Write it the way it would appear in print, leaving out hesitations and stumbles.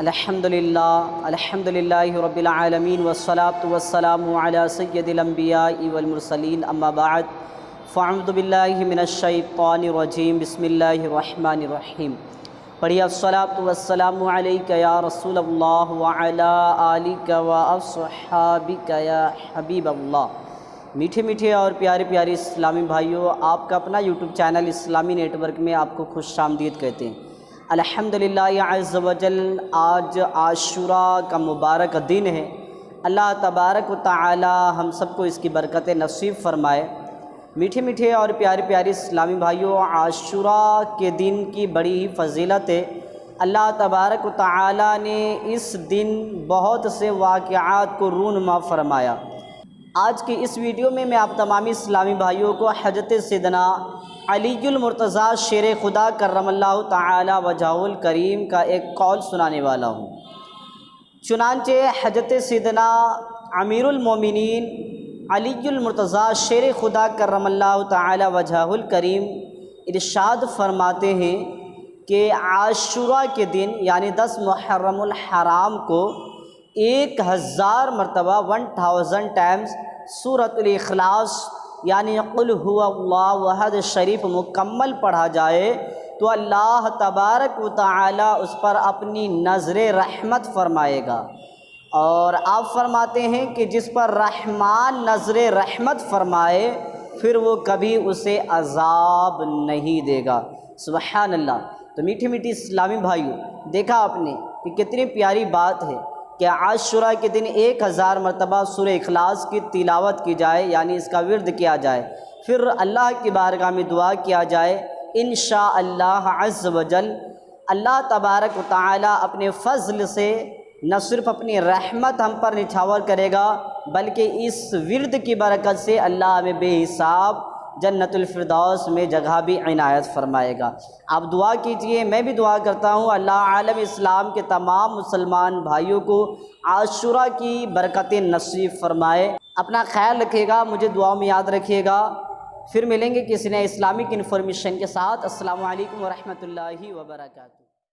अल्हम्दुलिल्लाहि रब्बिल आलमीन वस्सलातु वस्सलामु अला सय्यदिल अंबियाइ वल मुरसलीन अम्मा बाद फ़अऊज़ु बिल्लाहि मिनश शैतानिर रजीम बिस्मिल्लाहिर रहमानिर रहीम। पढ़िए अस्सलातु वस्सलामु अलैका या रसूलल्लाह व अला आलिका व अस्हाबिका या हबीबल्लाह। मीठे मीठे और प्यारे प्यारे इस्लामी भाइयों, आपका अपना यूट्यूब चैनल इस्लामी नेटवर्क में आपको खुशामदीद कहते हैं। अल्हम्दुलिल्लाह अज़्ज़ व जल, आज आशूरा का मुबारक दिन है। अल्लाह तबारक व तआला हम सबको इसकी बरकतें नसीब फ़रमाए। मीठे मीठे और प्यारे प्यारे इस्लामी भाइयों, आशूरा के दिन की बड़ी ही फ़जीलत है। अल्लाह तबारक व तआला ने इस दिन बहुत से वाक़यात को रूनुमा फ़रमाया। आज की इस वीडियो में मैं आप तमामी इस्लामी भाइयों को हज़रत सैयदना अलीयुल मुर्तज़ा शेर खुदा करमल्लाहु ताला वजहुल करीम का एक कौल सुनाने वाला हूँ। चुनांचे हज़रत सैयदना अमीरुल मोमिनीन अलीयुल मुर्तज़ा शेर खुदा करमल्लाहु ताला वजहुल करीम इरशाद फरमाते हैं कि आशूरा के दिन यानी 10 मुहर्रमुल हराम को 1000 मरतबा 1000 टाइम्स सूरतुल इखलास यानी कुल हुवल्लाहु अहद शरीफ मुकम्मल पढ़ा जाए तो अल्लाह तबारक व तआला उस पर अपनी नज़र रहमत फरमाएगा। और आप फरमाते हैं कि जिस पर रहमान नज़र रहमत फरमाए फिर वो कभी उसे अज़ाब नहीं देगा। सुबहान अल्लाह। तो मीठी मीठी इस्लामी भाइयों, देखा आपने कि कितनी प्यारी बात है कि आशूरा के दिन 1000 मरतबा सूरह इखलास की तिलावत की जाए, यानी इसका विर्द किया जाए, फिर अल्लाह की बारगाह में दुआ किया जाए। इंशाअल्लाह अज़्ज़ व जल अल्लाह तबारक व तआला अपने फ़ज़ल से न सिर्फ़ अपनी रहमत हम पर निछावर करेगा, बल्कि इस विर्द की बरकत से अल्लाह हमें बेहिसाब जन्नतुल फिरदौस में जगह भी इनायत फरमाएगा। आप दुआ कीजिए, मैं भी दुआ करता हूँ अल्लाह आलम इस्लाम के तमाम मुसलमान भाइयों को आशूरा की बरकतें नसीब फरमाए। अपना ख्याल रखिएगा, मुझे दुआ में याद रखिएगा। फिर मिलेंगे किसी नए इस्लामिक इन्फॉर्मेशन के साथ। अस्सलामु अलैकुम व रहमतुल्लाहि व बरकातुहू।